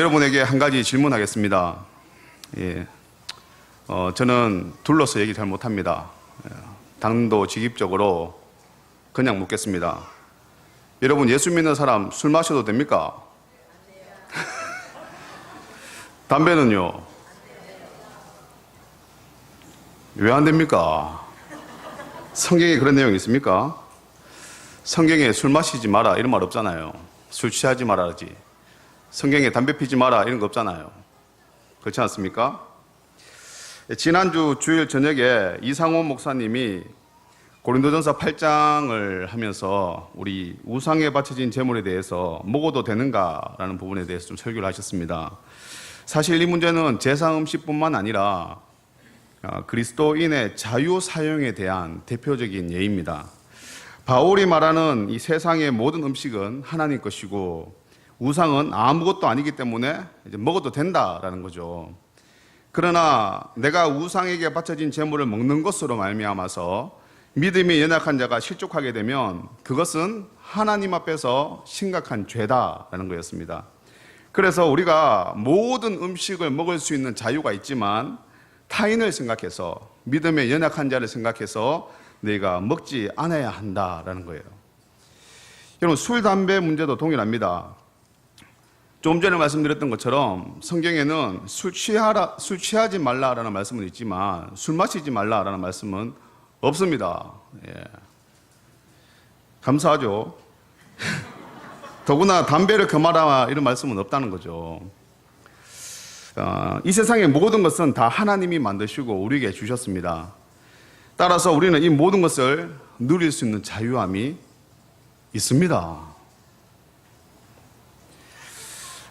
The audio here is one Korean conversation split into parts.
여러분에게 한 가지 질문하겠습니다. 예. 저는 둘러서 얘기 잘 못합니다. 단도직입적으로 그냥 묻겠습니다. 여러분, 예수 믿는 사람 술 마셔도 됩니까? 담배는요? 왜 안 됩니까? 성경에 그런 내용이 있습니까? 성경에 술 마시지 마라 이런 말 없잖아요. 술 취하지 말아야지. 성경에 담배 피지 마라 이런 거 없잖아요. 그렇지 않습니까? 지난주 주일 저녁에 이상호 목사님이 고린도전서 8장을 하면서 우리 우상에 바쳐진 제물에 대해서 먹어도 되는가라는 부분에 대해서 좀 설교를 하셨습니다. 사실 이 문제는 제사음식뿐만 아니라 그리스도인의 자유 사용에 대한 대표적인 예입니다. 바울이 말하는 이 세상의 모든 음식은 하나님 것이고 우상은 아무것도 아니기 때문에 이제 먹어도 된다라는 거죠. 그러나 내가 우상에게 바쳐진 제물을 먹는 것으로 말미암아서 믿음이 연약한 자가 실족하게 되면 그것은 하나님 앞에서 심각한 죄다라는 거였습니다. 그래서 우리가 모든 음식을 먹을 수 있는 자유가 있지만 타인을 생각해서 믿음의 연약한 자를 생각해서 내가 먹지 않아야 한다라는 거예요. 여러분, 술, 담배 문제도 동일합니다. 좀 전에 말씀드렸던 것처럼 성경에는 술 취하지 말라라는 말씀은 있지만 술 마시지 말라라는 말씀은 없습니다. 예. 감사하죠. 더구나 담배를 금하라 이런 말씀은 없다는 거죠. 이 세상의 모든 것은 다 하나님이 만드시고 우리에게 주셨습니다. 따라서 우리는 이 모든 것을 누릴 수 있는 자유함이 있습니다.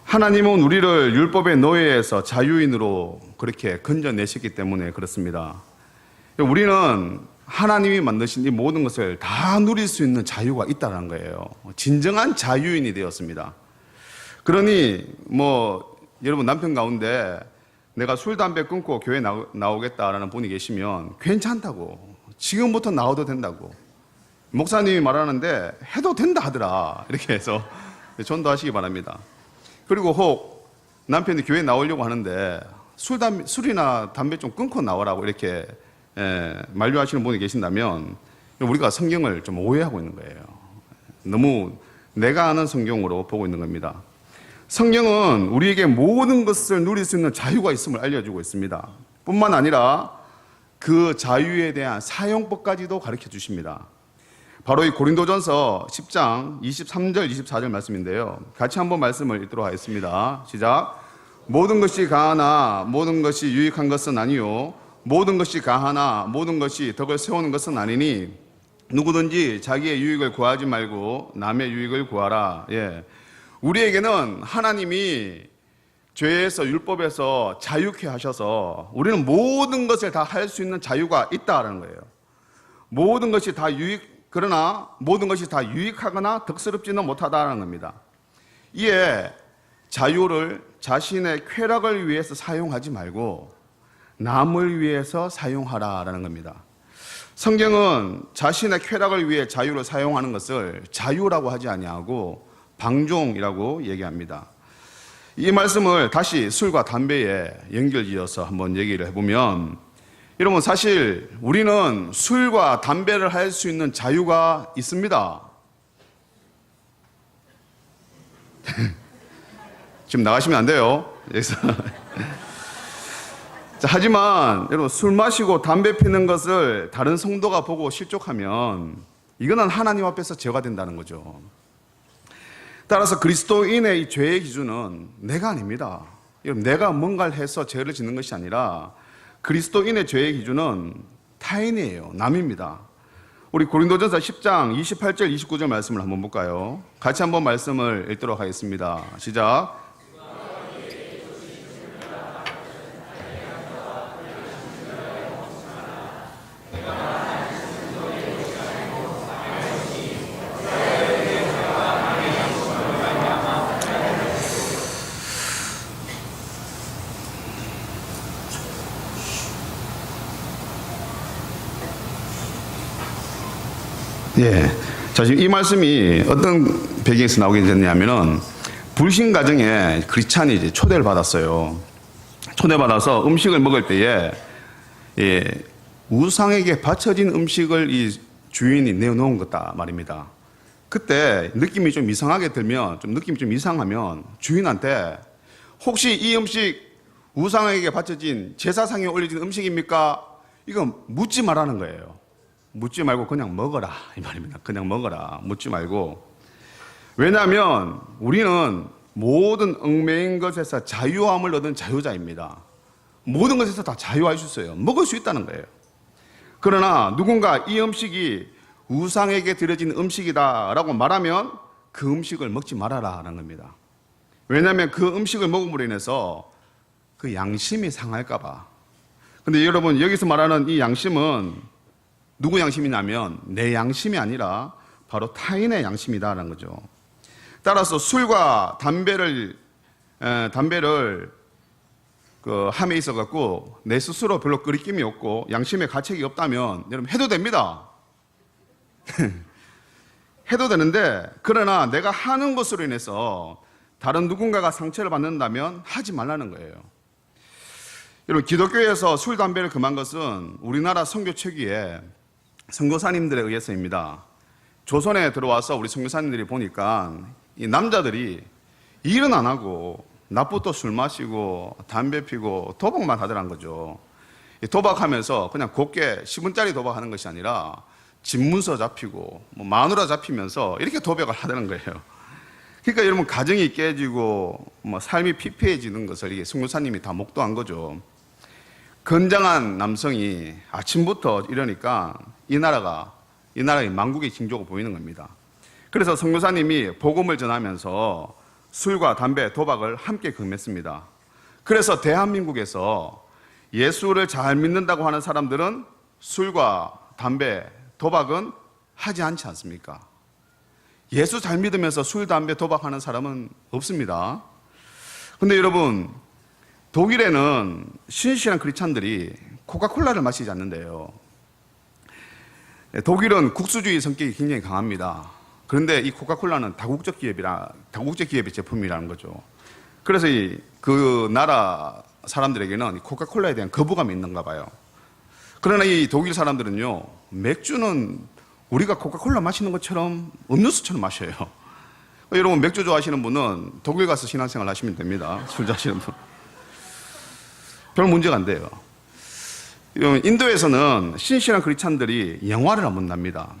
하나님은 우리를 율법의 노예에서 자유인으로 그렇게 건져내셨기 때문에 그렇습니다. 우리는 하나님이 만드신 이 모든 것을 다 누릴 수 있는 자유가 있다는 거예요. 진정한 자유인이 되었습니다. 그러니 여러분 남편 가운데 내가 술, 담배 끊고 교회 나오겠다라는 분이 계시면 괜찮다고, 지금부터 나와도 된다고, 목사님이 말하는데 해도 된다 하더라, 이렇게 해서 전도하시기 바랍니다. 그리고 혹 남편이 교회 나오려고 하는데 술이나 담배 좀 끊고 나오라고 이렇게 만류하시는 분이 계신다면 우리가 성경을 좀 오해하고 있는 거예요. 너무 내가 아는 성경으로 보고 있는 겁니다. 성경은 우리에게 모든 것을 누릴 수 있는 자유가 있음을 알려주고 있습니다. 뿐만 아니라 그 자유에 대한 사용법까지도 가르쳐 주십니다. 바로 이 고린도전서 10장 23절 24절 말씀인데요. 같이 한번 말씀을 읽도록 하겠습니다. 시작. 모든 것이 가하나 모든 것이 유익한 것은 아니요 모든 것이 가하나 모든 것이 덕을 세우는 것은 아니니 누구든지 자기의 유익을 구하지 말고 남의 유익을 구하라. 예. 우리에게는 하나님이 죄에서 율법에서 자유케 하셔서 우리는 모든 것을 다 할 수 있는 자유가 있다는 거예요. 모든 것이 다 그러나 모든 것이 다 유익하거나 덕스럽지는 못하다는 겁니다. 이에 자유를 자신의 쾌락을 위해서 사용하지 말고 남을 위해서 사용하라라는 겁니다. 성경은 자신의 쾌락을 위해 자유를 사용하는 것을 자유라고 하지 아니하고 방종이라고 얘기합니다. 이 말씀을 다시 술과 담배에 연결지어서 한번 얘기를 해보면, 여러분 사실 우리는 술과 담배를 할 수 있는 자유가 있습니다. 지금 나가시면 안 돼요. 여기서. 하지만 여러분 술 마시고 담배 피는 것을 다른 성도가 보고 실족하면 이거는 하나님 앞에서 죄가 된다는 거죠. 따라서 그리스도인의 이 죄의 기준은 내가 아닙니다. 여러분, 내가 뭔가를 해서 죄를 짓는 것이 아니라 그리스도인의 죄의 기준은 타인이에요. 남입니다. 우리 고린도전서 10장 28절 29절 말씀을 한번 볼까요? 같이 한번 말씀을 읽도록 하겠습니다. 시작. 예. 자, 지금 이 말씀이 어떤 배경에서 나오게 됐냐면은 불신 가정에 크리스찬이 이제 초대를 받았어요. 초대받아서 음식을 먹을 때에 우상에게 바쳐진 음식을 이 주인이 내어놓은 거다 말입니다. 그때 느낌이 좀 이상하게 들면, 느낌이 좀 이상하면 주인한테 혹시 이 음식 우상에게 바쳐진 제사상에 올려진 음식입니까? 이거 묻지 말라는 거예요. 묻지 말고 그냥 먹어라 이 말입니다. 그냥 먹어라. 묻지 말고. 왜냐하면 우리는 모든 얽매인 것에서 자유함을 얻은 자유자입니다. 모든 것에서 다 자유할 수 있어요. 먹을 수 있다는 거예요. 그러나 누군가 이 음식이 우상에게 드려진 음식이다라고 말하면 그 음식을 먹지 말아라 하는 겁니다. 왜냐하면 그 음식을 먹음으로 인해서 그 양심이 상할까 봐. 근데 여러분, 여기서 말하는 이 양심은 누구 양심이냐면 내 양심이 아니라 바로 타인의 양심이다라는 거죠. 따라서 술과 담배를 함에 있어 갖고 내 스스로 별로 끄리낌이 없고 양심에 가책이 없다면 여러분 해도 됩니다. 해도 되는데, 그러나 내가 하는 것으로 인해서 다른 누군가가 상처를 받는다면 하지 말라는 거예요. 여러분, 기독교에서 술, 담배를 금한 것은 우리나라 선교 초기에 선교사님들에 의해서입니다. 조선에 들어와서 우리 선교사님들이 보니까 이 남자들이 일은 안 하고 낮부터 술 마시고 담배 피고 도박만 하더란 거죠. 도박하면서 그냥 곱게 10원짜리 도박하는 것이 아니라 집문서 잡히고 마누라 잡히면서 이렇게 도박을 하더는 거예요. 그러니까 여러분, 가정이 깨지고 삶이 피폐해지는 것을 이게 선교사님이 다 목도한 거죠. 건장한 남성이 아침부터 이러니까 이 나라의 망국의 징조가 보이는 겁니다. 그래서 선교사님이 복음을 전하면서 술과 담배, 도박을 함께 금했습니다. 그래서 대한민국에서 예수를 잘 믿는다고 하는 사람들은 술과 담배, 도박은 하지 않지 않습니까? 예수 잘 믿으면서 술, 담배, 도박하는 사람은 없습니다. 근데 여러분, 독일에는 신실한 크리스찬들이 코카콜라를 마시지 않는데요. 독일은 국수주의 성격이 굉장히 강합니다. 그런데 이 코카콜라는 다국적 기업의 제품이라는 거죠. 그래서 그 나라 사람들에게는 코카콜라에 대한 거부감이 있는가 봐요. 그러나 이 독일 사람들은요, 맥주는 우리가 코카콜라 마시는 것처럼 음료수처럼 마셔요. 여러분, 맥주 좋아하시는 분은 독일 가서 신앙생활 하시면 됩니다. 술 좋아하시는 분. 별 문제가 안 돼요. 인도에서는 신실한 크리스찬들이 영화를 안 본답니다.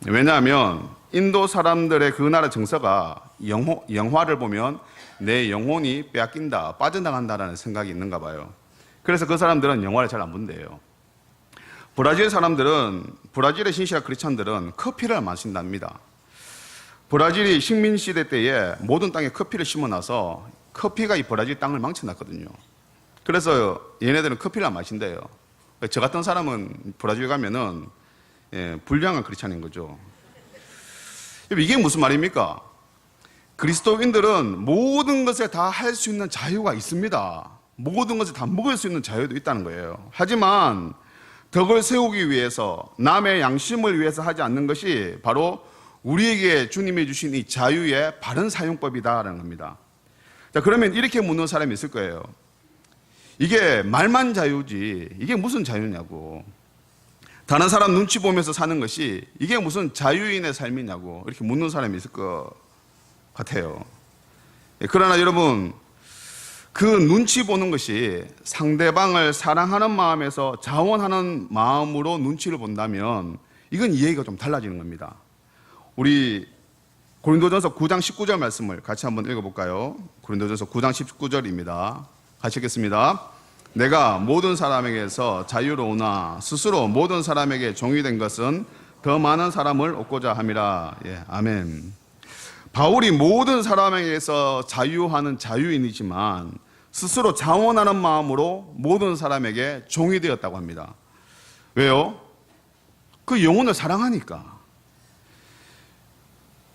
왜냐하면 인도 사람들의 그 나라 정서가 영화를 보면 내 영혼이 빼앗긴다, 빠져나간다라는 생각이 있는가 봐요. 그래서 그 사람들은 영화를 잘 안 본대요. 브라질의 신실한 크리스찬들은 커피를 안 마신답니다. 브라질이 식민시대 때에 모든 땅에 커피를 심어놔서 커피가 이 브라질 땅을 망쳐놨거든요. 그래서 얘네들은 커피를 안 마신대요. 저 같은 사람은 브라질 가면은 불량한 크리스찬인 거죠. 이게 무슨 말입니까? 그리스도인들은 모든 것에 다 할 수 있는 자유가 있습니다. 모든 것을 다 먹을 수 있는 자유도 있다는 거예요. 하지만 덕을 세우기 위해서, 남의 양심을 위해서 하지 않는 것이 바로 우리에게 주님이 주신 이 자유의 바른 사용법이다라는 겁니다. 자, 그러면 이렇게 묻는 사람이 있을 거예요. 이게 말만 자유지 이게 무슨 자유냐고. 다른 사람 눈치 보면서 사는 것이 이게 무슨 자유인의 삶이냐고 이렇게 묻는 사람이 있을 것 같아요. 그러나 여러분, 그 눈치 보는 것이 상대방을 사랑하는 마음에서 자원하는 마음으로 눈치를 본다면 이건 이해가 좀 달라지는 겁니다. 우리 고린도전서 9장 19절 말씀을 같이 한번 읽어볼까요? 고린도전서 9장 19절입니다. 같이 읽겠습니다. 내가 모든 사람에게서 자유로우나 스스로 모든 사람에게 종이 된 것은 더 많은 사람을 얻고자 함이라. 예, 아멘. 바울이 모든 사람에게서 자유하는 자유인이지만 스스로 자원하는 마음으로 모든 사람에게 종이 되었다고 합니다. 왜요? 그 영혼을 사랑하니까.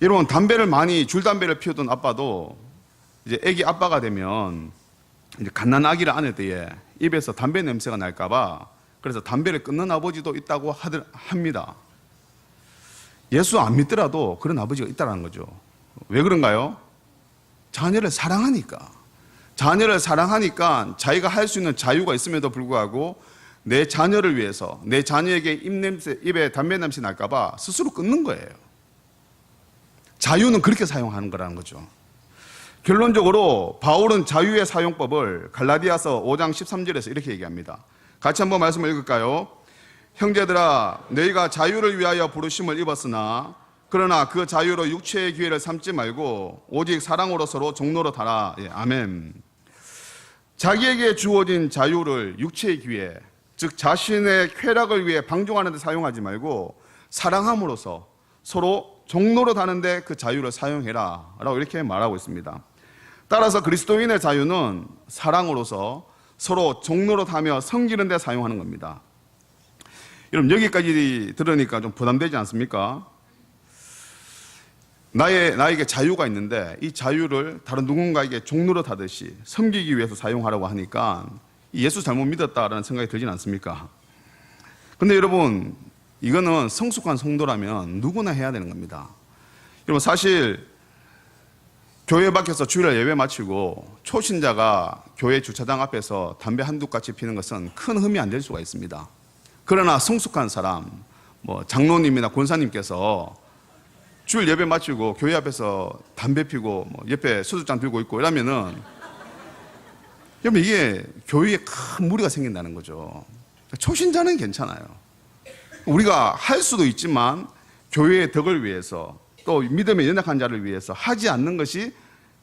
여러분, 줄담배를 피우던 아빠도 이제 아기 아빠가 되면 이제 갓난 아기를 안을 때에 입에서 담배 냄새가 날까봐 그래서 담배를 끊는 아버지도 있다고 합니다. 예수 안 믿더라도 그런 아버지가 있다는 거죠. 왜 그런가요? 자녀를 사랑하니까. 자녀를 사랑하니까 자기가 할 수 있는 자유가 있음에도 불구하고 내 자녀를 위해서, 내 자녀에게 입에 담배 냄새 날까봐 스스로 끊는 거예요. 자유는 그렇게 사용하는 거라는 거죠. 결론적으로 바울은 자유의 사용법을 갈라디아서 5장 13절에서 이렇게 얘기합니다. 같이 한번 말씀을 읽을까요? 형제들아, 너희가 자유를 위하여 부르심을 입었으나 그러나 그 자유로 육체의 기회를 삼지 말고 오직 사랑으로 서로 종노릇하라. 예, 아멘. 자기에게 주어진 자유를 육체의 기회, 즉 자신의 쾌락을 위해 방종하는 데 사용하지 말고 사랑함으로써 서로 종노릇하는 데 그 자유를 사용해라 라고 이렇게 말하고 있습니다. 따라서 그리스도인의 자유는 사랑으로서 서로 종노릇하며 섬기는 데 사용하는 겁니다. 여러분, 여기까지 들으니까 좀 부담되지 않습니까? 나에게 자유가 있는데 이 자유를 다른 누군가에게 종노릇하듯이 섬기기 위해서 사용하라고 하니까 예수 잘못 믿었다라는 생각이 들진 않습니까? 근데 여러분, 이거는 성숙한 성도라면 누구나 해야 되는 겁니다. 여러분, 사실 교회 밖에서 주일날 예배 마치고 초신자가 교회 주차장 앞에서 담배 한두 가지 피는 것은 큰 흠이 안 될 수가 있습니다. 그러나 성숙한 사람, 장로님이나 권사님께서 주일 예배 마치고 교회 앞에서 담배 피고 옆에 수두잔 들고 있고 이러면은 여러분, 이게 교회에 큰 무리가 생긴다는 거죠. 초신자는 괜찮아요. 우리가 할 수도 있지만 교회의 덕을 위해서 또 믿음에 연약한 자를 위해서 하지 않는 것이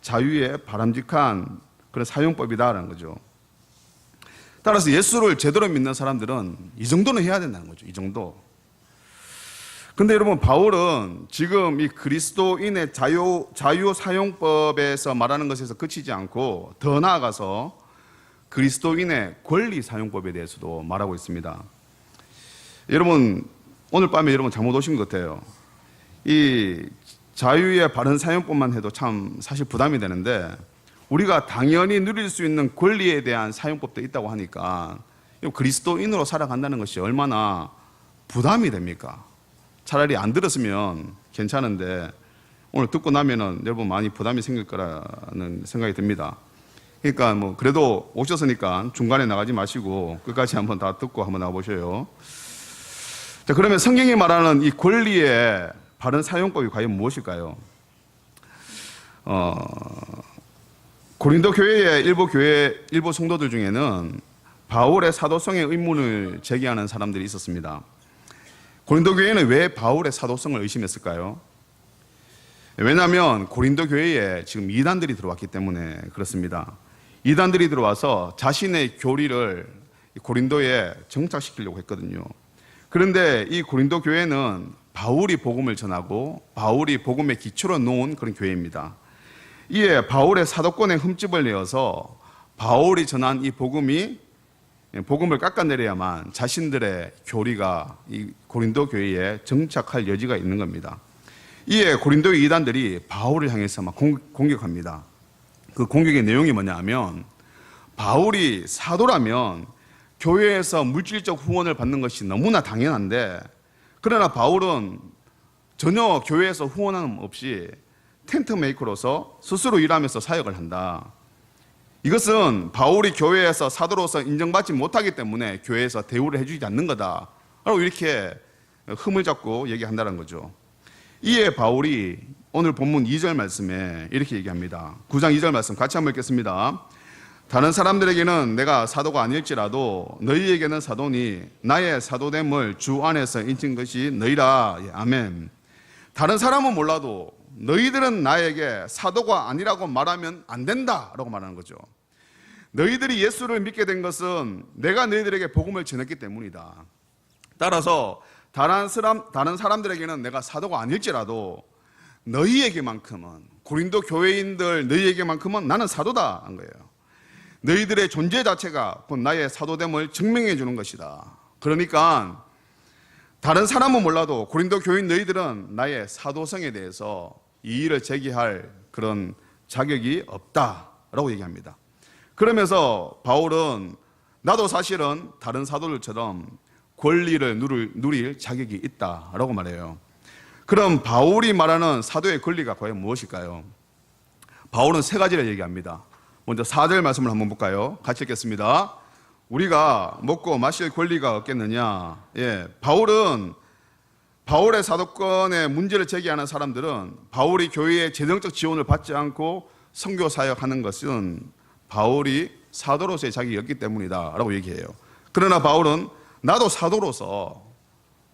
자유의 바람직한 그런 사용법이다라는 거죠. 따라서 예수를 제대로 믿는 사람들은 이 정도는 해야 된다는 거죠. 이 정도. 근데 여러분, 바울은 지금 이 그리스도인의 자유 사용법에서 말하는 것에서 그치지 않고 더 나아가서 그리스도인의 권리 사용법에 대해서도 말하고 있습니다. 여러분, 오늘 밤에 여러분 잘못 오신 것 같아요. 이 자유의 바른 사용법만 해도 참 사실 부담이 되는데 우리가 당연히 누릴 수 있는 권리에 대한 사용법도 있다고 하니까 그리스도인으로 살아간다는 것이 얼마나 부담이 됩니까? 차라리 안 들었으면 괜찮은데 오늘 듣고 나면은 여러분 많이 부담이 생길 거라는 생각이 듭니다. 그러니까 그래도 오셨으니까 중간에 나가지 마시고 끝까지 한번 다 듣고 한번 나와보셔요. 자, 그러면 성경이 말하는 이 권리의 바른 사용법이 과연 무엇일까요? 고린도 교회의 일부 성도들 중에는 바울의 사도성의 의문을 제기하는 사람들이 있었습니다. 고린도 교회는 왜 바울의 사도성을 의심했을까요? 왜냐하면 고린도 교회에 지금 이단들이 들어왔기 때문에 그렇습니다. 이단들이 들어와서 자신의 교리를 고린도에 정착시키려고 했거든요. 그런데 이 고린도 교회는 바울이 복음을 전하고 바울이 복음의 기초로 놓은 그런 교회입니다. 이에 바울의 사도권에 흠집을 내어서 바울이 전한 이 복음을 깎아내려야만 자신들의 교리가 이 고린도 교회에 정착할 여지가 있는 겁니다. 이에 고린도의 이단들이 바울을 향해서 막 공격합니다. 그 공격의 내용이 뭐냐 하면 바울이 사도라면 교회에서 물질적 후원을 받는 것이 너무나 당연한데 그러나 바울은 전혀 교회에서 후원함 없이 텐트 메이커로서 스스로 일하면서 사역을 한다. 이것은 바울이 교회에서 사도로서 인정받지 못하기 때문에 교회에서 대우를 해주지 않는 거다 라고 이렇게 흠을 잡고 얘기한다는 거죠. 이에 바울이 오늘 본문 2절 말씀에 이렇게 얘기합니다. 9장 2절 말씀 같이 한번 읽겠습니다. 다른 사람들에게는 내가 사도가 아닐지라도 너희에게는 사도니 나의 사도됨을 주 안에서 인친 것이 너희라. 예, 아멘. 다른 사람은 몰라도 너희들은 나에게 사도가 아니라고 말하면 안 된다라고 말하는 거죠. 너희들이 예수를 믿게 된 것은 내가 너희들에게 복음을 전했기 때문이다. 따라서 다른 사람들에게는 내가 사도가 아닐지라도 너희에게만큼은, 고린도 교회인들 너희에게만큼은 나는 사도다 한 거예요. 너희들의 존재 자체가 곧 나의 사도됨을 증명해 주는 것이다. 그러니까 다른 사람은 몰라도 고린도 교인 너희들은 나의 사도성에 대해서 이의를 제기할 그런 자격이 없다라고 얘기합니다. 그러면서 바울은 나도 사실은 다른 사도들처럼 권리를 누릴 자격이 있다라고 말해요. 그럼 바울이 말하는 사도의 권리가 과연 무엇일까요? 바울은 세 가지를 얘기합니다. 먼저 4절 말씀을 한번 볼까요? 같이 읽겠습니다. 우리가 먹고 마실 권리가 없겠느냐? 바울의 사도권에 문제를 제기하는 사람들은 바울이 교회의 재정적 지원을 받지 않고 선교 사역하는 것은 바울이 사도로서의 자격이었기 때문이다 라고 얘기해요. 그러나 바울은 나도 사도로서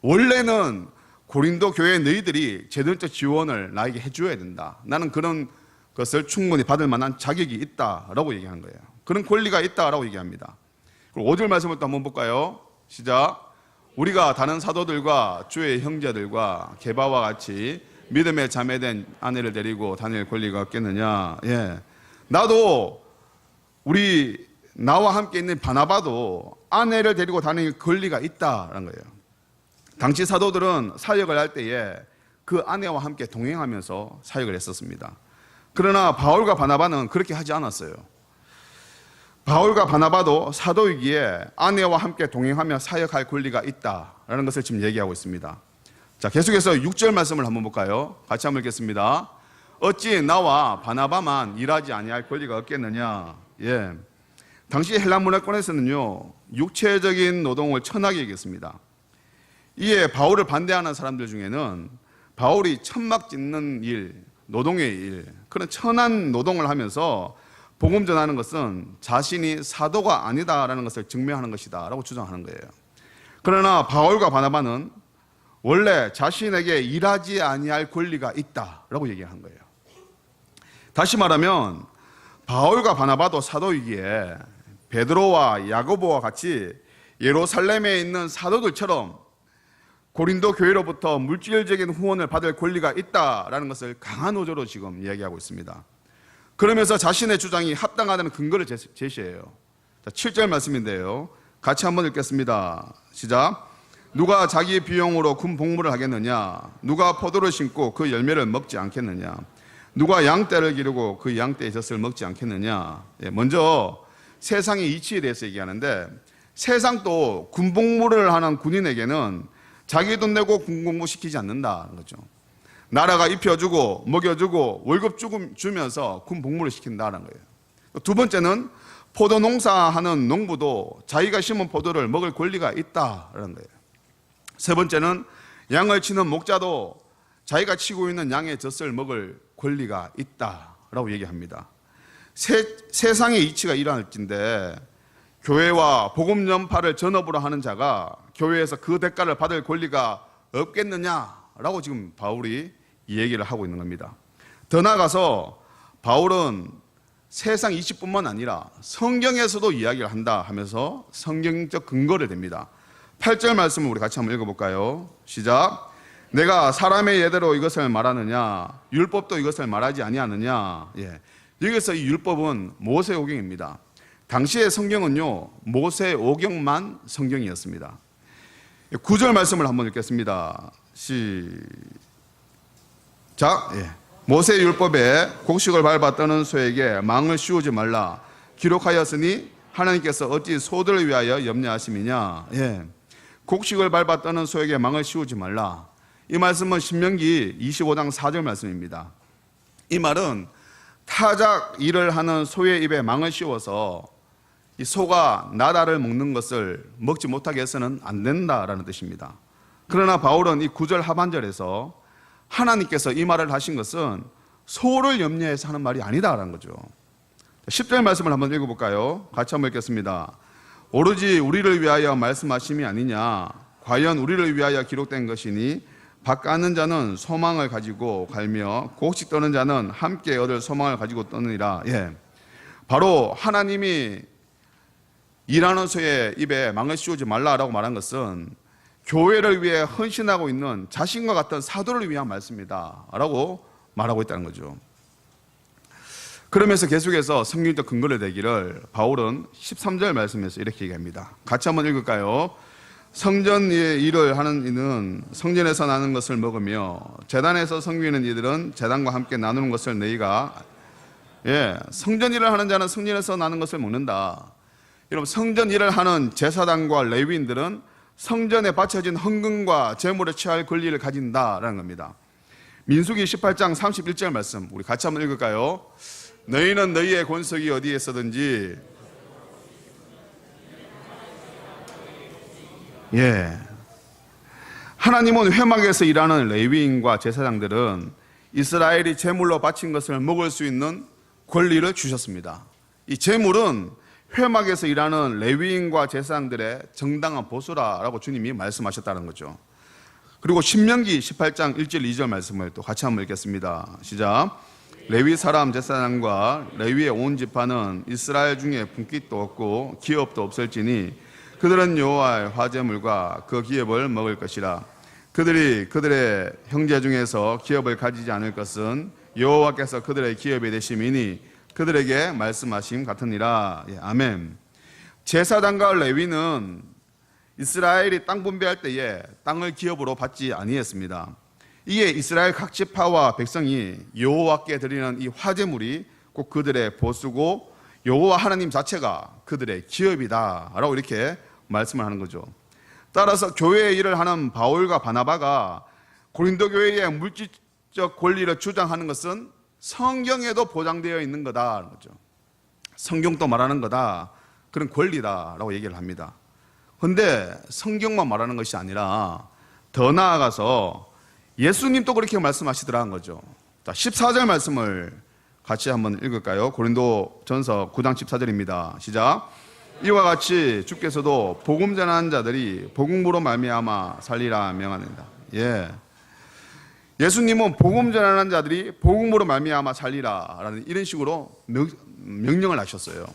원래는 고린도 교회 너희들이 재정적 지원을 나에게 해줘야 된다. 나는 그런 것을 충분히 받을 만한 자격이 있다라고 얘기한 거예요. 그런 권리가 있다라고 얘기합니다. 그리고 5절 말씀을 또 한번 볼까요? 시작. 우리가 다른 사도들과 주의 형제들과 게바와 같이 믿음에 자매된 아내를 데리고 다닐 권리가 없겠느냐? 나도 나와 함께 있는 바나바도 아내를 데리고 다닐 권리가 있다라는 거예요. 당시 사도들은 사역을 할 때에 그 아내와 함께 동행하면서 사역을 했었습니다. 그러나 바울과 바나바는 그렇게 하지 않았어요. 바울과 바나바도 사도이기에 아내와 함께 동행하며 사역할 권리가 있다라는 것을 지금 얘기하고 있습니다. 자, 계속해서 6절 말씀을 한번 볼까요? 같이 한번 읽겠습니다. 어찌 나와 바나바만 일하지 아니할 권리가 없겠느냐? 당시 헬라 문화권에서는요, 육체적인 노동을 천하게 여겼습니다. 이에 바울을 반대하는 사람들 중에는 바울이 천막 짓는 일, 노동의 일, 그런 천한 노동을 하면서 복음 전하는 것은 자신이 사도가 아니다라는 것을 증명하는 것이다 라고 주장하는 거예요. 그러나 바울과 바나바는 원래 자신에게 일하지 아니할 권리가 있다라고 얘기한 거예요. 다시 말하면 바울과 바나바도 사도이기에 베드로와 야고보와 같이 예루살렘에 있는 사도들처럼 고린도 교회로부터 물질적인 후원을 받을 권리가 있다라는 것을 강한 어조로 지금 이야기하고 있습니다. 그러면서 자신의 주장이 합당하다는 근거를 제시해요. 자, 7절 말씀인데요. 같이 한번 읽겠습니다. 시작. 누가 자기 비용으로 군 복무를 하겠느냐? 누가 포도를 심고 그 열매를 먹지 않겠느냐? 누가 양떼를 기르고 그 양떼의 젖을 먹지 않겠느냐? 먼저 세상의 이치에 대해서 얘기하는데, 세상도 군 복무를 하는 군인에게는 자기 돈 내고 군 복무 시키지 않는다는 거죠. 나라가 입혀주고 먹여주고 월급 주면서 군 복무를 시킨다는 거예요. 두 번째는 포도 농사하는 농부도 자기가 심은 포도를 먹을 권리가 있다는 거예요. 세 번째는 양을 치는 목자도 자기가 치고 있는 양의 젖을 먹을 권리가 있다라고 얘기합니다. 세상의 이치가 이러할진데 교회와 복음 전파를 전업으로 하는 자가 교회에서 그 대가를 받을 권리가 없겠느냐라고 지금 바울이 이 얘기를 하고 있는 겁니다. 더 나아가서 바울은 세상 이치뿐만 아니라 성경에서도 이야기를 한다 하면서 성경적 근거를 댑니다. 8절 말씀을 우리 같이 한번 읽어볼까요? 시작. 내가 사람의 예대로 이것을 말하느냐? 율법도 이것을 말하지 아니하느냐? 여기서 이 율법은 모세오경입니다. 당시의 성경은요, 모세오경만 성경이었습니다. 9절 말씀을 한번 읽겠습니다. 시작. 모세 율법에 곡식을 밟아 떠는 소에게 망을 씌우지 말라. 기록하였으니 하나님께서 어찌 소들을 위하여 염려하심이냐. 곡식을 밟아 떠는 소에게 망을 씌우지 말라. 이 말씀은 신명기 25장 4절 말씀입니다. 이 말은 타작 일을 하는 소의 입에 망을 씌워서 이 소가 나다를 먹는 것을 먹지 못하게 해서는 안 된다라는 뜻입니다. 그러나 바울은 이 9절 하반절에서 하나님께서 이 말을 하신 것은 소를 염려해서 하는 말이 아니다라는 거죠. 10절 말씀을 한번 읽어볼까요? 같이 한번 읽겠습니다. 오로지 우리를 위하여 말씀하심이 아니냐? 과연 우리를 위하여 기록된 것이니 밭가는 자는 소망을 가지고 갈며 곡식 떠는 자는 함께 얻을 소망을 가지고 떠느니라. 바로 하나님이 일하는 소의 입에 망을 씌우지 말라라고 말한 것은 교회를 위해 헌신하고 있는 자신과 같은 사도를 위한 말씀이다 라고 말하고 있다는 거죠. 그러면서 계속해서 성경적 근거를 대기를 바울은 13절 말씀에서 이렇게 얘기합니다. 같이 한번 읽을까요? 성전의 일을 하는 이는 성전에서 나는 것을 먹으며 제단에서 섬기는 이들은 제단과 함께 나누는 것을 너희가 성전 일을 하는 자는 성전에서 나는 것을 먹는다. 여러분, 성전 일을 하는 제사장과 레위인들은 성전에 바쳐진 헌금과 제물을 취할 권리를 가진다라는 겁니다. 민수기 18장 31절 말씀 우리 같이 한번 읽을까요? 너희는 너희의 권속이 어디에 있어든지 예. 하나님은 회막에서 일하는 레위인과 제사장들은 이스라엘이 제물로 바친 것을 먹을 수 있는 권리를 주셨습니다. 이 제물은 회막에서 일하는 레위인과 제사장들의 정당한 보수라라고 주님이 말씀하셨다는 거죠. 그리고 신명기 18장 1절 2절 말씀을 또 같이 한번 읽겠습니다. 시작. 레위 사람 제사장과 레위의 온 지파는 이스라엘 중에 분깃도 없고 기업도 없을지니 그들은 여호와의 화제물과 그 기업을 먹을 것이라. 그들이 그들의 형제 중에서 기업을 가지지 않을 것은 여호와께서 그들의 기업이 되심이니 그들에게 말씀하심 같으니라. 예, 아멘. 제사장과 레위는 이스라엘이 땅 분배할 때에 땅을 기업으로 받지 아니했습니다. 이에 이스라엘 각 지파와 백성이 여호와께 드리는 이 화제물이 꼭 그들의 보수고 여호와 하나님 자체가 그들의 기업이다라고 이렇게 말씀을 하는 거죠. 따라서 교회의 일을 하는 바울과 바나바가 고린도 교회의 물질적 권리를 주장하는 것은 성경에도 보장되어 있는 거다라는 거죠. 성경도 말하는 거다. 그런 권리다라고 얘기를 합니다. 그런데 성경만 말하는 것이 아니라 더 나아가서 예수님도 그렇게 말씀하시더라는 거죠. 자, 14절 말씀을 같이 한번 읽을까요? 고린도 전서 9장 14절입니다. 시작. 이와 같이 주께서도 복음 전하는 자들이 복음으로 말미암아 살리라 명하는다. 예. 예수님은 복음 전하는 자들이 복음으로 말미암아 살리라라는 이런 식으로 명령을 하셨어요.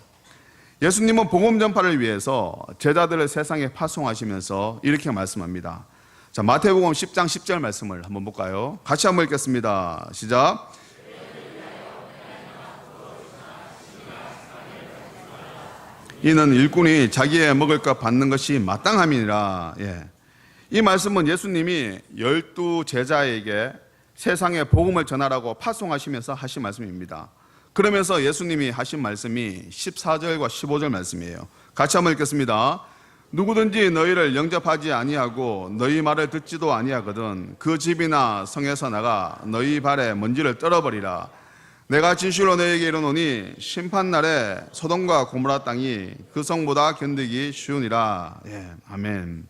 예수님은 복음 전파를 위해서 제자들을 세상에 파송하시면서 이렇게 말씀합니다. 자, 마태복음 10장 10절 말씀을 한번 볼까요? 같이 한번 읽겠습니다. 시작. 이는 일꾼이 자기의 먹을 것 받는 것이 마땅함이니라. 예. 이 말씀은 예수님이 12 제자에게 세상에 복음을 전하라고 파송하시면서 하신 말씀입니다. 그러면서 예수님이 하신 말씀이 14절과 15절 말씀이에요. 같이 한번 읽겠습니다. 누구든지 너희를 영접하지 아니하고 너희 말을 듣지도 아니하거든 그 집이나 성에서 나가 너희 발에 먼지를 떨어버리라. 내가 진실로 너희에게 이르노니 심판날에 소돔과 고모라 땅이 그 성보다 견디기 쉬우니라. 예, 아멘.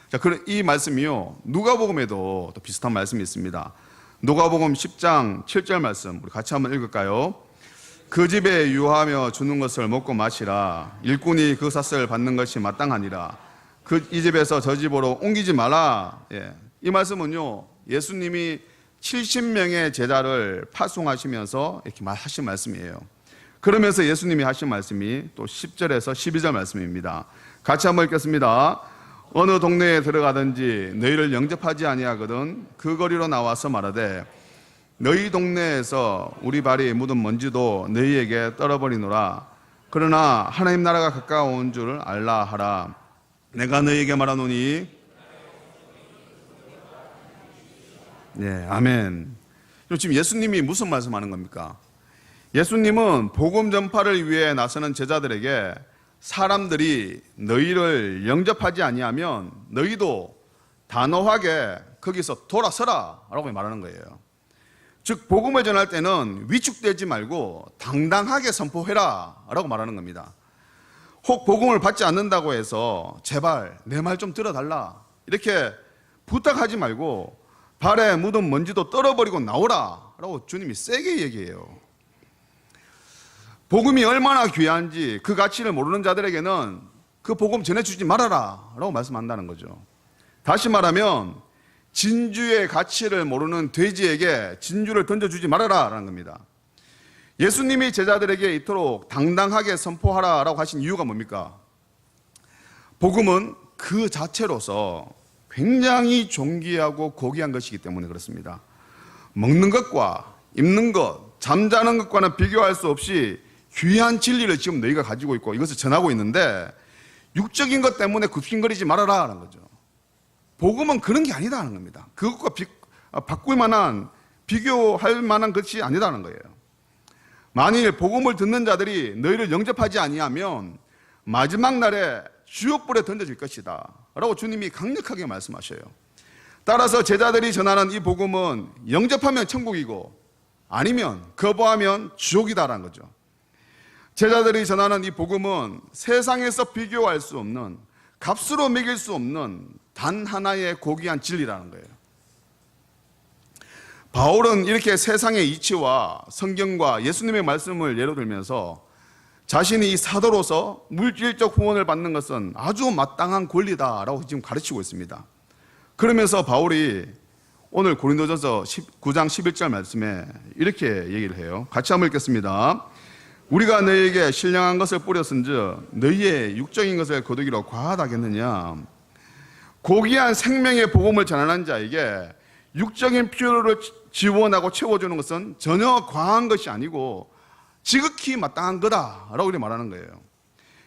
자, 이 말씀이요 누가복음에도 또 비슷한 말씀이 있습니다. 누가복음 10장 7절 말씀 우리 같이 한번 읽을까요? 그 집에 유하며 주는 것을 먹고 마시라. 일꾼이 그 삭을 받는 것이 마땅하니라. 이 집에서 저 집으로 옮기지 마라. 예. 이 말씀은요 예수님이 70명의 제자를 파송하시면서 이렇게 하신 말씀이에요. 그러면서 예수님이 하신 말씀이 또 10절에서 12절 말씀입니다. 같이 한번 읽겠습니다. 어느 동네에 들어가든지 너희를 영접하지 아니하거든 그 거리로 나와서 말하되 너희 동네에서 우리 발이 묻은 먼지도 너희에게 떨어버리노라. 그러나 하나님 나라가 가까운 줄 알라 하라. 내가 너희에게 말하노니 네, 아멘. 지금 예수님이 무슨 말씀하는 겁니까? 예수님은 복음 전파를 위해 나서는 제자들에게 사람들이 너희를 영접하지 아니하면 너희도 단호하게 거기서 돌아서라 라고 말하는 거예요. 즉 복음을 전할 때는 위축되지 말고 당당하게 선포해라 라고 말하는 겁니다. 혹 복음을 받지 않는다고 해서 제발 내 말 좀 들어달라 이렇게 부탁하지 말고 발에 묻은 먼지도 떨어버리고 나오라 라고 주님이 세게 얘기해요. 복음이 얼마나 귀한지 그 가치를 모르는 자들에게는 그 복음 전해주지 말아라 라고 말씀한다는 거죠. 다시 말하면 진주의 가치를 모르는 돼지에게 진주를 던져주지 말아라 라는 겁니다. 예수님이 제자들에게 이토록 당당하게 선포하라 라고 하신 이유가 뭡니까? 복음은 그 자체로서 굉장히 존귀하고 고귀한 것이기 때문에 그렇습니다. 먹는 것과 입는 것, 잠자는 것과는 비교할 수 없이 귀한 진리를 지금 너희가 가지고 있고 이것을 전하고 있는데 육적인 것 때문에 굽신거리지 말아라 라는 거죠. 복음은 그런 게 아니다는 겁니다. 그것과 바꿀 만한 비교할 만한 것이 아니다는 거예요. 만일 복음을 듣는 자들이 너희를 영접하지 아니하면 마지막 날에 지옥불에 던져질 것이다 라고 주님이 강력하게 말씀하셔요. 따라서 제자들이 전하는 이 복음은 영접하면 천국이고 아니면 거부하면 지옥이다라는 거죠. 제자들이 전하는 이 복음은 세상에서 비교할 수 없는, 값으로 매길 수 없는 단 하나의 고귀한 진리라는 거예요. 바울은 이렇게 세상의 이치와 성경과 예수님의 말씀을 예로 들면서 자신이 이 사도로서 물질적 후원을 받는 것은 아주 마땅한 권리다라고 지금 가르치고 있습니다. 그러면서 바울이 오늘 고린도전서 9장 11절 말씀에 이렇게 얘기를 해요. 같이 한번 읽겠습니다. 우리가 너희에게 신령한 것을 뿌렸은즉 너희의 육적인 것을 거두기로 과하다겠느냐. 고귀한 생명의 복음을 전하는 자에게 육적인 필요를 지원하고 채워주는 것은 전혀 과한 것이 아니고 지극히 마땅한 거다라고 이렇게 말하는 거예요.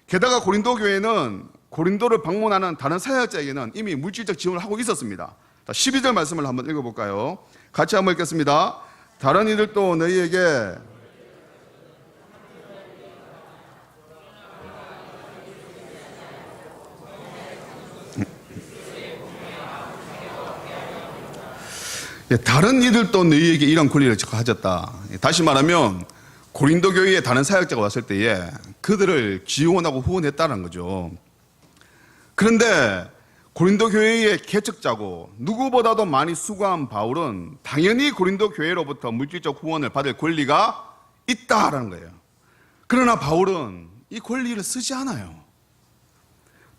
게다가 고린도 교회는 고린도를 방문하는 다른 사역자에게는 이미 물질적 지원을 하고 있었습니다. 12절 말씀을 한번 읽어볼까요? 같이 한번 읽겠습니다. 다른 이들도 너희에게 다른 이들도 너희에게 이런 권리를 가졌다. 다시 말하면 고린도 교회에 다른 사역자가 왔을 때에 그들을 지원하고 후원했다는 거죠. 그런데 고린도 교회의 개척자고 누구보다도 많이 수고한 바울은 당연히 고린도 교회로부터 물질적 후원을 받을 권리가 있다라는 거예요. 그러나 바울은 이 권리를 쓰지 않아요.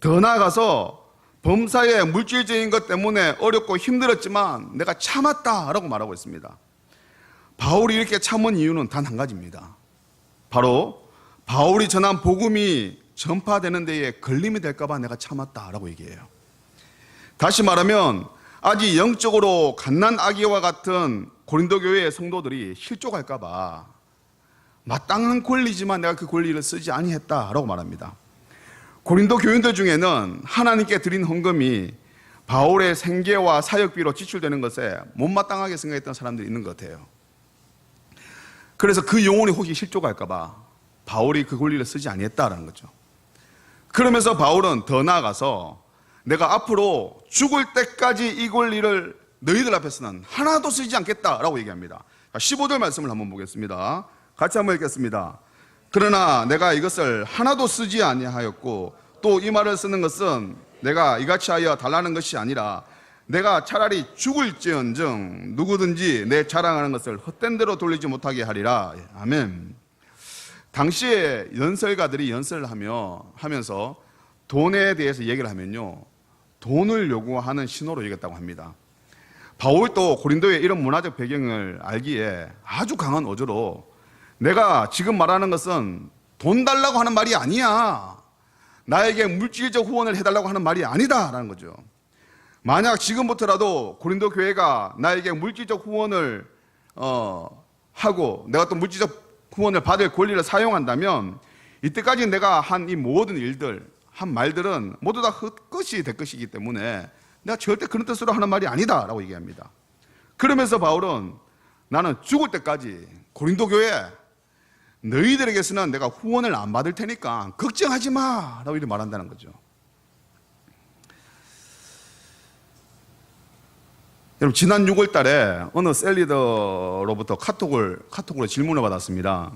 더 나아가서 범사의 물질적인 것 때문에 어렵고 힘들었지만 내가 참았다라고 말하고 있습니다. 바울이 이렇게 참은 이유는 단 한 가지입니다. 바로 바울이 전한 복음이 전파되는 데에 걸림이 될까 봐 내가 참았다라고 얘기해요. 다시 말하면 아직 영적으로 갓난 아기와 같은 고린도 교회의 성도들이 실족할까 봐 마땅한 권리지만 내가 그 권리를 쓰지 아니했다라고 말합니다. 고린도 교인들 중에는 하나님께 드린 헌금이 바울의 생계와 사역비로 지출되는 것에 못마땅하게 생각했던 사람들이 있는 것 같아요. 그래서 그 영혼이 혹시 실족할까 봐 바울이 그 권리를 쓰지 아니했다라는 거죠. 그러면서 바울은 더 나아가서 내가 앞으로 죽을 때까지 이 권리를 너희들 앞에서는 하나도 쓰지 않겠다라고 얘기합니다. 15절 말씀을 한번 보겠습니다. 같이 한번 읽겠습니다. 그러나 내가 이것을 하나도 쓰지 아니하였고 또 이 말을 쓰는 것은 내가 이같이 하여 달라는 것이 아니라 내가 차라리 죽을지언정 누구든지 내 자랑하는 것을 헛된 대로 돌리지 못하게 하리라. 아멘. 당시에 연설가들이 연설을 하면서 돈에 대해서 얘기를 하면요, 돈을 요구하는 신호로 여겼다고 합니다. 바울도 고린도의 이런 문화적 배경을 알기에 아주 강한 어조로 내가 지금 말하는 것은 돈 달라고 하는 말이 아니야. 나에게 물질적 후원을 해달라고 하는 말이 아니다라는 거죠. 만약 지금부터라도 고린도 교회가 나에게 물질적 후원을 하고 내가 또 물질적 후원을 받을 권리를 사용한다면 이때까지 내가 한 이 모든 일들, 한 말들은 모두 다 헛것이 될 것이기 때문에 내가 절대 그런 뜻으로 하는 말이 아니다라고 얘기합니다. 그러면서 바울은 나는 죽을 때까지 고린도 교회 너희들에게서는 내가 후원을 안 받을 테니까 걱정하지 마라고 이렇게 말한다는 거죠. 여러분, 지난 6월 달에 어느 셀리더로부터 카톡으로 질문을 받았습니다.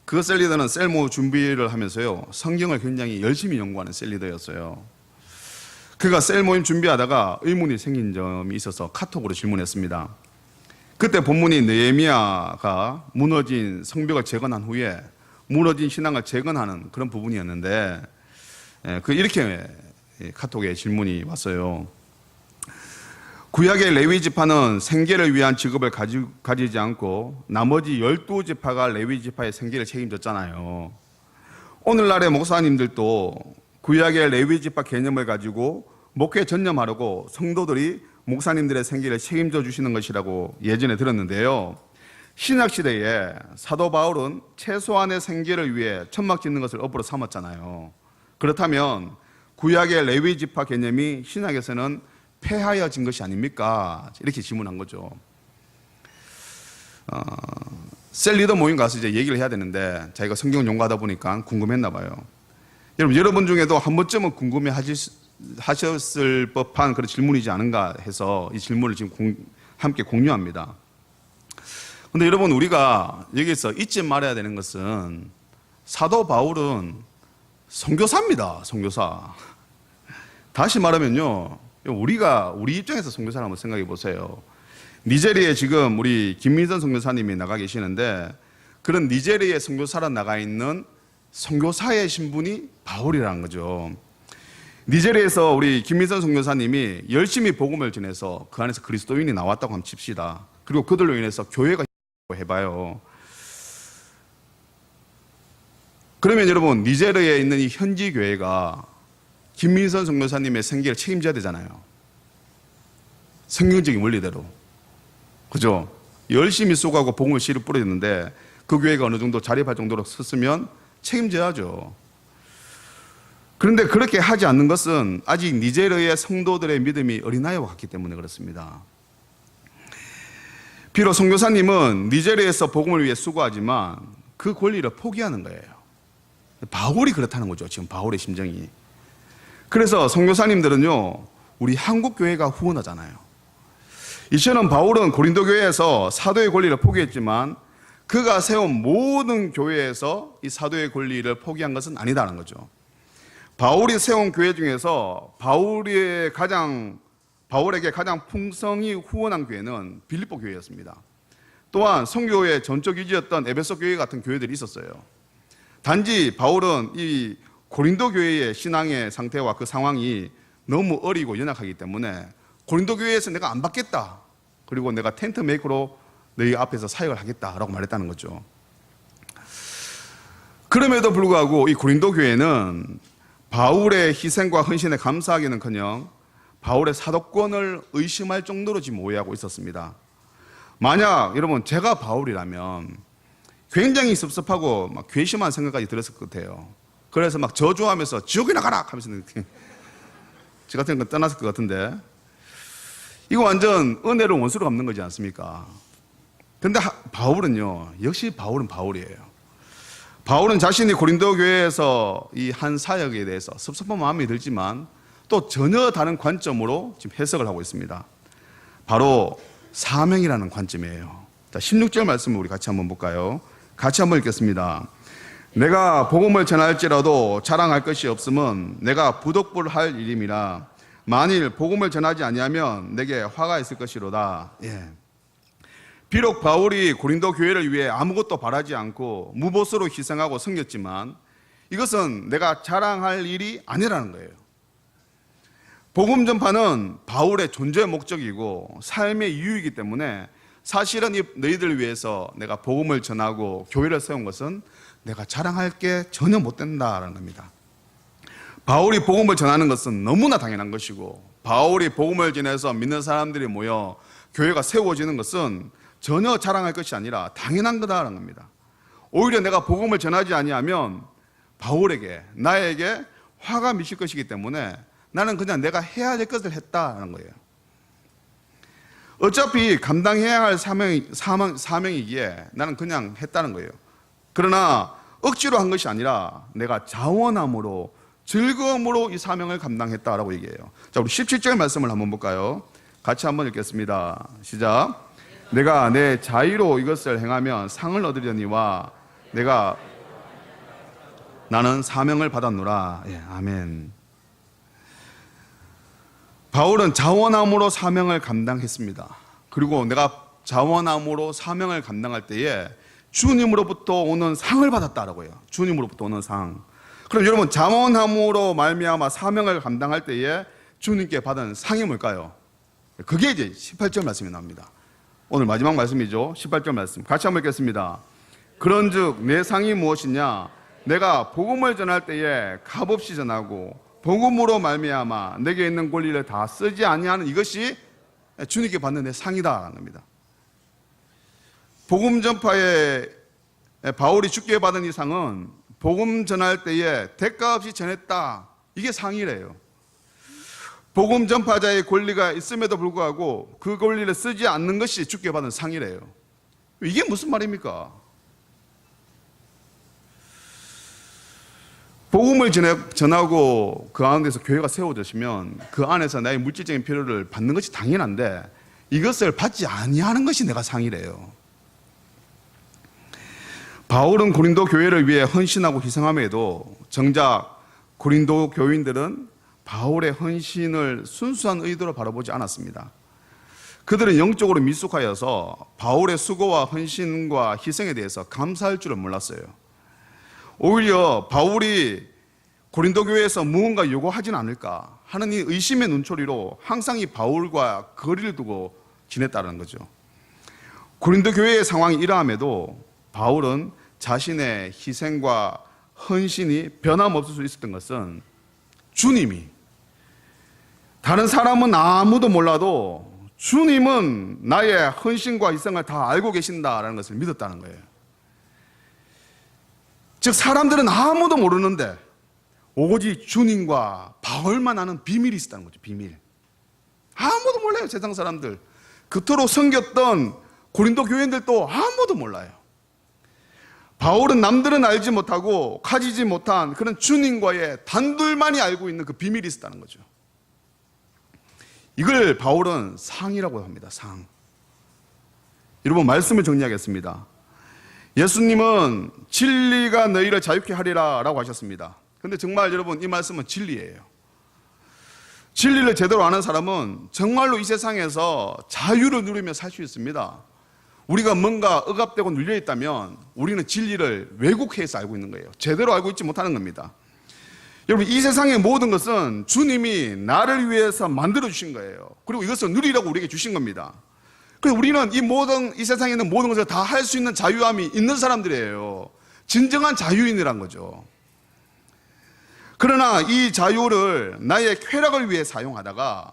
그 셀리더는 셀모 준비를 하면서요, 성경을 굉장히 열심히 연구하는 셀리더였어요. 그가 셀모임 준비하다가 의문이 생긴 점이 있어서 카톡으로 질문했습니다. 그때 본문이 느헤미야가 무너진 성벽을 재건한 후에 무너진 신앙을 재건하는 그런 부분이었는데, 이렇게 카톡에 질문이 왔어요. 구약의 레위 지파는 생계를 위한 직업을 가지지 않고 나머지 12지파가 레위 지파의 생계를 책임졌잖아요. 오늘날의 목사님들도 구약의 레위 지파 개념을 가지고 목회에 전념하려고 성도들이 목사님들의 생계를 책임져 주시는 것이라고 예전에 들었는데요. 신약시대에 사도 바울은 최소한의 생계를 위해 천막 짓는 것을 업으로 삼았잖아요. 그렇다면 구약의 레위 지파 개념이 신약에서는 폐하여진 것이 아닙니까? 이렇게 질문한 거죠. 셀리더 모임 가서 이제 얘기를 해야 되는데 자기가 성경을 연구하다 보니까 궁금했나 봐요. 여러분 중에도 한 번쯤은 궁금해 하셨을 법한 그런 질문이지 않은가 해서 이 질문을 지금 함께 공유합니다. 근데 여러분, 우리가 여기서 잊지 말아야 되는 것은 사도 바울은 선교사입니다. 선교사. 다시 말하면요, 우리 입장에서 선교사를 한번 생각해 보세요. 니제리아에 지금 우리 김민선 선교사님이 나가 계시는데, 그런 니제리아에 선교사로 나가 있는 선교사의 신분이 바울이라는 거죠. 니제리아에서 우리 김민선 선교사님이 열심히 복음을 전해서 그 안에서 그리스도인이 나왔다고 한번 칩시다. 그리고 그들로 인해서 교회가 해봐요. 그러면 여러분, 니제리아에 있는 이 현지 교회가 김민선 선교사님의 생계를 책임져야 되잖아요. 성경적인 원리대로. 그죠? 열심히 쏘가고 복음을 씨를 뿌렸는데 그 교회가 어느 정도 자립할 정도로 섰으면 책임져야죠. 그런데 그렇게 하지 않는 것은 아직 니제리아의 성도들의 믿음이 어린아이와 같기 때문에 그렇습니다. 비록 선교사님은 니제리아에서 복음을 위해 수고하지만 그 권리를 포기하는 거예요. 바울이 그렇다는 거죠. 지금 바울의 심정이. 그래서 선교사님들은요, 우리 한국 교회가 후원하잖아요. 이처럼 바울은 고린도 교회에서 사도의 권리를 포기했지만 그가 세운 모든 교회에서 이 사도의 권리를 포기한 것은 아니다는 거죠. 바울이 세운 교회 중에서 바울에게 가장 풍성히 후원한 교회는 빌립보 교회였습니다. 또한 선교의 전적 위지였던 에베소 교회 같은 교회들이 있었어요. 단지 바울은 이 고린도 교회의 신앙의 상태와 그 상황이 너무 어리고 연약하기 때문에 고린도 교회에서 내가 안 받겠다, 그리고 내가 텐트 메이커로 너희 앞에서 사역을 하겠다라고 말했다는 거죠. 그럼에도 불구하고 이 고린도 교회는 바울의 희생과 헌신에 감사하기는커녕 바울의 사도권을 의심할 정도로 지금 오해하고 있었습니다. 만약 여러분 제가 바울이라면 굉장히 섭섭하고 막 괘씸한 생각까지 들었을 것 같아요. 그래서 막 저주하면서 지옥에 나가라 하면서 저 같은 건 떠났을 것 같은데, 이거 완전 은혜를 원수로 갚는 거지 않습니까? 근데 바울은요, 역시 바울은 바울이에요. 바울은 자신이 고린도 교회에서 이 한 사역에 대해서 섭섭한 마음이 들지만 또 전혀 다른 관점으로 지금 해석을 하고 있습니다. 바로 사명이라는 관점이에요. 자, 16절 말씀을 우리 같이 한번 볼까요? 같이 한번 읽겠습니다. 내가 복음을 전할지라도 자랑할 것이 없음은 내가 부독불할 일임이라. 만일 복음을 전하지 아니하면 내게 화가 있을 것이로다. 예. 비록 바울이 고린도 교회를 위해 아무것도 바라지 않고 무보수로 희생하고 섬겼지만 이것은 내가 자랑할 일이 아니라는 거예요. 복음 전파는 바울의 존재의 목적이고 삶의 이유이기 때문에 사실은 너희들을 위해서 내가 복음을 전하고 교회를 세운 것은 내가 자랑할 게 전혀 못 된다라는 겁니다. 바울이 복음을 전하는 것은 너무나 당연한 것이고, 바울이 복음을 전해서 믿는 사람들이 모여 교회가 세워지는 것은 전혀 자랑할 것이 아니라 당연한 거다라는 겁니다. 오히려 내가 복음을 전하지 아니하면 바울에게, 나에게 화가 미칠 것이기 때문에 나는 그냥 내가 해야 될 것을 했다라는 거예요. 어차피 감당해야 할 사명이기에 나는 그냥 했다는 거예요. 그러나 억지로 한 것이 아니라 내가 자원함으로, 즐거움으로 이 사명을 감당했다라고 얘기해요. 자, 우리 17절 말씀을 한번 볼까요? 같이 한번 읽겠습니다. 시작. 내가 내 자의로 이것을 행하면 상을 얻으려니와 나는 사명을 받았노라. 예, 아멘. 바울은 자원함으로 사명을 감당했습니다. 그리고 내가 자원함으로 사명을 감당할 때에 주님으로부터 오는 상을 받았다라고 해요. 주님으로부터 오는 상. 그럼 여러분, 자원함으로 말미암아 사명을 감당할 때에 주님께 받은 상이 뭘까요? 그게 이제 18절 말씀이 나옵니다. 오늘 마지막 말씀이죠. 18절 말씀 같이 한번 읽겠습니다. 그런즉 내 상이 무엇이냐? 내가 복음을 전할 때에 값없이 전하고 복음으로 말미암아 내게 있는 권리를 다 쓰지 아니하는 이것이 주님께 받는 내 상이다라는 겁니다. 복음 전파에 바울이 주께 받은 이 상은 복음 전할 때에 대가 없이 전했다, 이게 상이래요. 복음 전파자의 권리가 있음에도 불구하고 그 권리를 쓰지 않는 것이 주께 받은 상이래요. 이게 무슨 말입니까? 복음을 전하고 그 안에서 교회가 세워졌으면 그 안에서 나의 물질적인 필요를 받는 것이 당연한데 이것을 받지 아니하는 것이 내가 상이래요. 바울은 고린도 교회를 위해 헌신하고 희생함에도 정작 고린도 교인들은 바울의 헌신을 순수한 의도로 바라보지 않았습니다. 그들은 영적으로 미숙하여서 바울의 수고와 헌신과 희생에 대해서 감사할 줄을 몰랐어요. 오히려 바울이 고린도 교회에서 무언가 요구하진 않을까 하는 이 의심의 눈초리로 항상 이 바울과 거리를 두고 지냈다는 거죠. 고린도 교회의 상황이 이러함에도 바울은 자신의 희생과 헌신이 변함없을 수 있었던 것은 주님이, 다른 사람은 아무도 몰라도 주님은 나의 헌신과 희생을 다 알고 계신다라는 것을 믿었다는 거예요. 즉 사람들은 아무도 모르는데 오직 주님과 바울만 아는 비밀이 있었다는 거죠. 비밀. 아무도 몰라요. 세상 사람들. 그토록 섬겼던 고린도 교인들도 아무도 몰라요. 바울은 남들은 알지 못하고 가지지 못한 그런 주님과의 단둘만이 알고 있는 그 비밀이 있었다는 거죠. 이걸 바울은 상이라고 합니다. 상. 여러분, 말씀을 정리하겠습니다. 예수님은 진리가 너희를 자유케 하리라 라고 하셨습니다. 근데 정말 여러분, 이 말씀은 진리예요. 진리를 제대로 아는 사람은 정말로 이 세상에서 자유를 누리며 살 수 있습니다. 우리가 뭔가 억압되고 눌려있다면 우리는 진리를 왜곡해서 알고 있는 거예요. 제대로 알고 있지 못하는 겁니다. 여러분, 이 세상의 모든 것은 주님이 나를 위해서 만들어주신 거예요. 그리고 이것을 누리라고 우리에게 주신 겁니다. 그래서 우리는 이 세상에 있는 모든 것을 다 할 수 있는 자유함이 있는 사람들이에요. 진정한 자유인이란 거죠. 그러나 이 자유를 나의 쾌락을 위해 사용하다가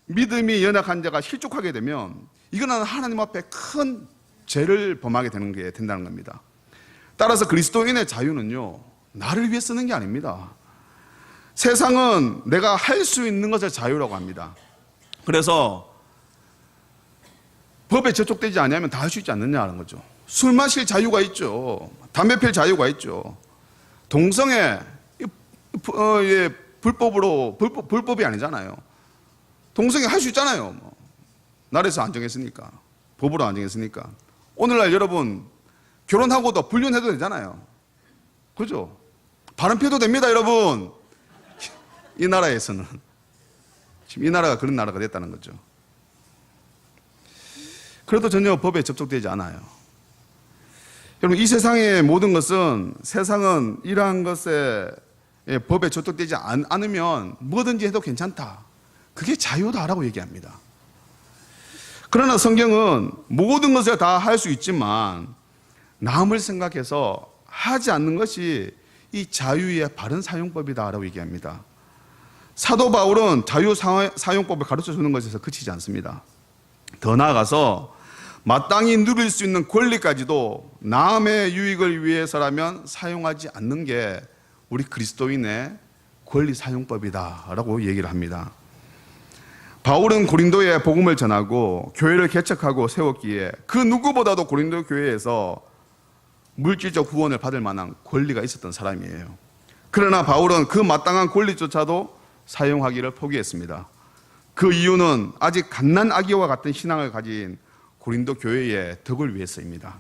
믿음이 연약한 자가 실족하게 되면 이거는 하나님 앞에 큰 죄를 범하게 되는 게 된다는 겁니다. 따라서 그리스도인의 자유는요, 나를 위해 쓰는 게 아닙니다. 세상은 내가 할 수 있는 것을 자유라고 합니다. 그래서 법에 저촉되지 않으면 다 할 수 있지 않느냐는 거죠. 술 마실 자유가 있죠. 담배 필 자유가 있죠. 동성애 불법이 아니잖아요. 동성애 할 수 있잖아요. 나라에서 안정했으니까, 법으로 안정했으니까. 오늘날 여러분 결혼하고도 불륜해도 되잖아요. 그죠? 바람 피워도 됩니다, 여러분. 이 나라에서는 지금 이 나라가 그런 나라가 됐다는 거죠. 그래도 전혀 법에 접촉되지 않아요. 여러분, 이 세상의 모든 것은, 세상은 이러한 것에 법에 접촉되지 않으면 뭐든지 해도 괜찮다. 그게 자유다라고 얘기합니다. 그러나 성경은 모든 것을 다 할 수 있지만 남을 생각해서 하지 않는 것이 이 자유의 바른 사용법이다라고 얘기합니다. 사도 바울은 자유 사용법을 가르쳐 주는 것에서 그치지 않습니다. 더 나아가서 마땅히 누릴 수 있는 권리까지도 남의 유익을 위해서라면 사용하지 않는 게 우리 그리스도인의 권리 사용법이다라고 얘기를 합니다. 바울은 고린도에 복음을 전하고 교회를 개척하고 세웠기에 그 누구보다도 고린도 교회에서 물질적 후원을 받을 만한 권리가 있었던 사람이에요. 그러나 바울은 그 마땅한 권리조차도 사용하기를 포기했습니다. 그 이유는 아직 갓난 아기와 같은 신앙을 가진 고린도 교회의 덕을 위해서입니다.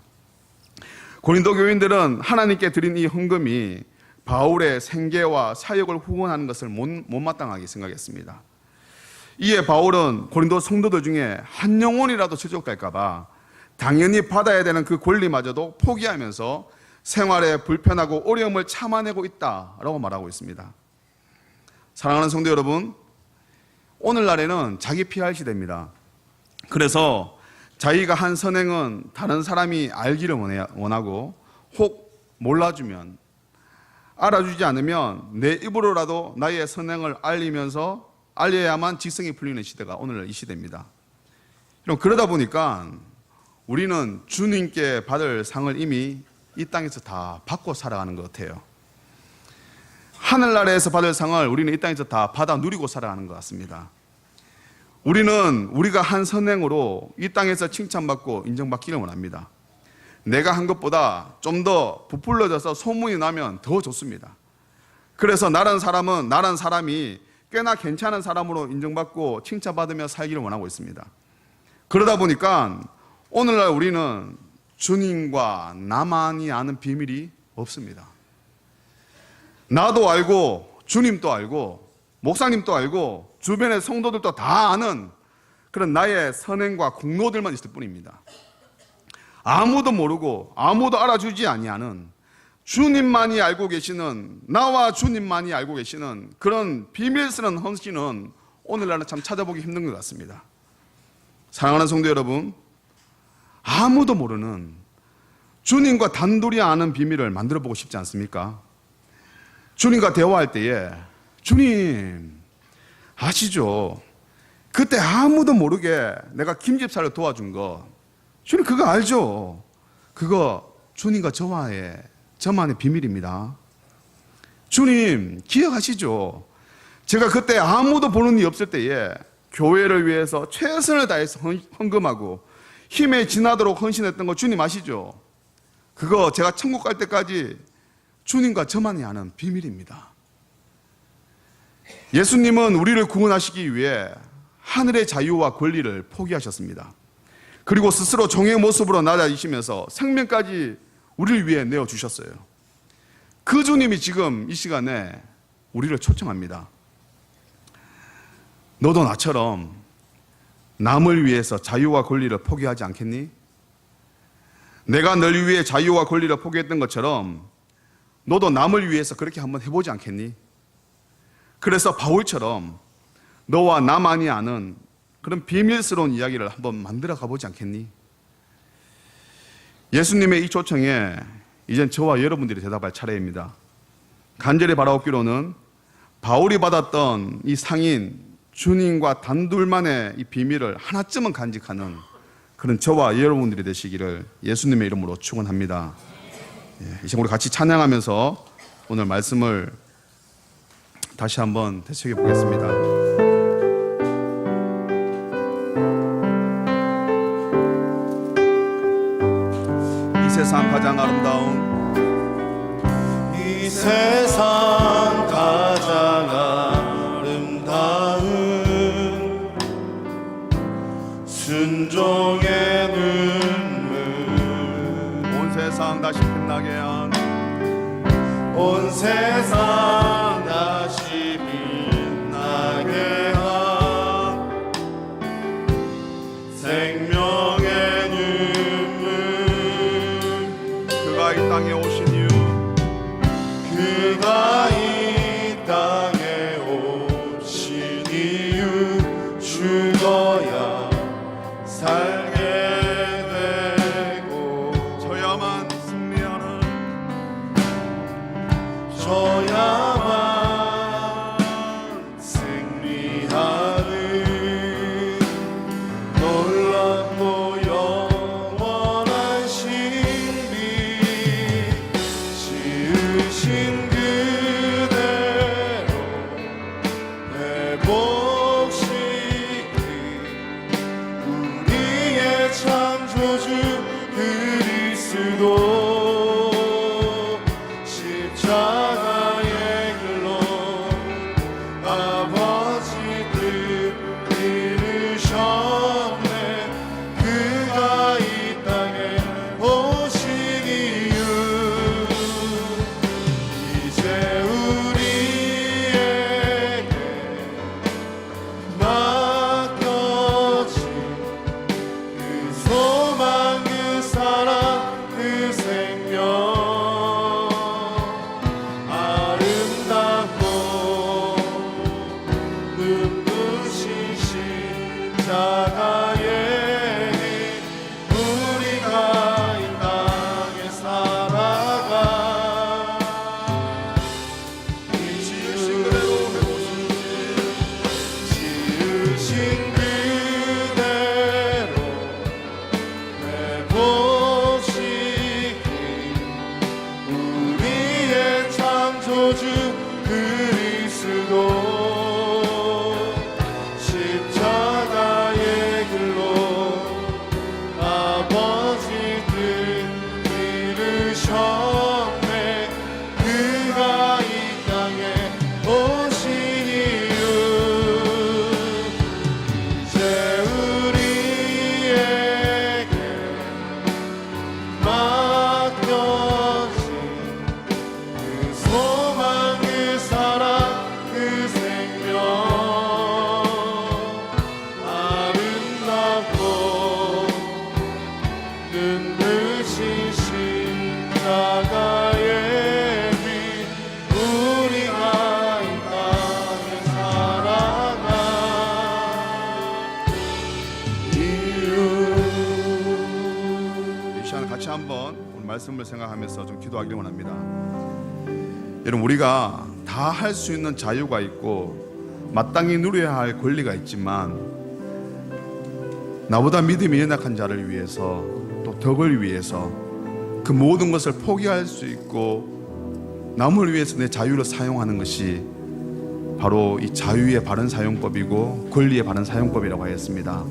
고린도 교인들은 하나님께 드린 이 헌금이 바울의 생계와 사역을 후원하는 것을 못마땅하게 생각했습니다. 이에 바울은 고린도 성도들 중에 한 영혼이라도 저촉될까 봐 당연히 받아야 되는 그 권리마저도 포기하면서 생활에 불편하고 어려움을 참아내고 있다라고 말하고 있습니다. 사랑하는 성도 여러분, 오늘날에는 자기 PR 시대입니다. 그래서 자기가 한 선행은 다른 사람이 알기를 원하고, 혹 몰라주면, 알아주지 않으면 내 입으로라도 나의 선행을 알려야만 직성이 풀리는 시대가 오늘날 이 시대입니다. 그러다 보니까 우리는 주님께 받을 상을 이미 이 땅에서 다 받고 살아가는 것 같아요. 하늘나라에서 받을 상을 우리는 이 땅에서 다 받아 누리고 살아가는 것 같습니다. 우리는 우리가 한 선행으로 이 땅에서 칭찬받고 인정받기를 원합니다. 내가 한 것보다 좀 더 부풀려져서 소문이 나면 더 좋습니다. 그래서 나란 사람이 꽤나 괜찮은 사람으로 인정받고 칭찬받으며 살기를 원하고 있습니다. 그러다 보니까 오늘날 우리는 주님과 나만이 아는 비밀이 없습니다. 나도 알고 주님도 알고 목사님도 알고 주변의 성도들도 다 아는 그런 나의 선행과 공로들만 있을 뿐입니다. 아무도 모르고 아무도 알아주지 아니하는 주님만이 알고 계시는, 나와 주님만이 알고 계시는 그런 비밀스러운 헌신은 오늘날은 참 찾아보기 힘든 것 같습니다. 사랑하는 성도 여러분, 아무도 모르는 주님과 단둘이 아는 비밀을 만들어 보고 싶지 않습니까? 주님과 대화할 때에 주님 아시죠? 그때 아무도 모르게 내가 김집사를 도와준 거 주님 그거 알죠? 그거 주님과 저만의 비밀입니다. 주님 기억하시죠? 제가 그때 아무도 보는 이 없을 때에 교회를 위해서 최선을 다해서 헌금하고 힘에 지나도록 헌신했던 거 주님 아시죠? 그거 제가 천국 갈 때까지 주님과 저만이 아는 비밀입니다. 예수님은 우리를 구원하시기 위해 하늘의 자유와 권리를 포기하셨습니다. 그리고 스스로 종의 모습으로 낮아지시면서 생명까지 우리를 위해 내어주셨어요. 그 주님이 지금 이 시간에 우리를 초청합니다. 너도 나처럼 남을 위해서 자유와 권리를 포기하지 않겠니? 내가 널 위해 자유와 권리를 포기했던 것처럼 너도 남을 위해서 그렇게 한번 해보지 않겠니? 그래서 바울처럼 너와 나만이 아는 그런 비밀스러운 이야기를 한번 만들어 가보지 않겠니? 예수님의 이 초청에 이젠 저와 여러분들이 대답할 차례입니다. 간절히 바라옵기로는 바울이 받았던 이 상인 주님과 단둘만의 이 비밀을 하나쯤은 간직하는 그런 저와 여러분들이 되시기를 예수님의 이름으로 축원합니다. 이제 우리 같이 찬양하면서 오늘 말씀을 다시 한번 되새겨 보겠습니다. 이 세상 가장 아름다운 이 세상 가장 아름다운 순종의 눈물 온 세상 다시 빛나게 한 온 세상 다시 빛나게 한 생명의 눈물 그가 이 땅에 오신 이유 그가 이 땅에 오신 이유 죽어야 살게 되고 저야만 승리하는 저야 말씀을 생각하면서 좀 기도하길 원합니다. 여러분, 우리가 다 할 수 있는 자유가 있고 마땅히 누려야 할 권리가 있지만 나보다 믿음이 연약한 자를 위해서 또 덕을 위해서 그 모든 것을 포기할 수 있고 남을 위해서 내 자유를 사용하는 것이 바로 이 자유의 바른 사용법이고 권리의 바른 사용법이라고 하였습니다.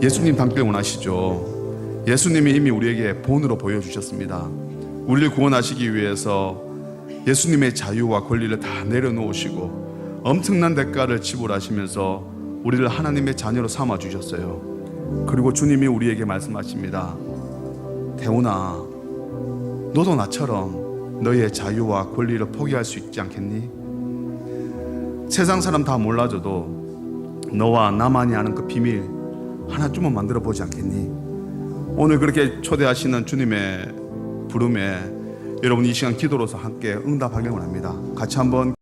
예수님 받길 원하시죠? 예수님이 이미 우리에게 본으로 보여주셨습니다. 우리를 구원하시기 위해서 예수님의 자유와 권리를 다 내려놓으시고 엄청난 대가를 지불하시면서 우리를 하나님의 자녀로 삼아 주셨어요. 그리고 주님이 우리에게 말씀하십니다. 태훈아, 너도 나처럼 너의 자유와 권리를 포기할 수 있지 않겠니? 세상 사람 다 몰라줘도 너와 나만이 아는 그 비밀 하나쯤은 만들어 보지 않겠니? 오늘 그렇게 초대하시는 주님의 부름에 여러분 이 시간 기도로서 함께 응답하길 원합니다. 같이 한번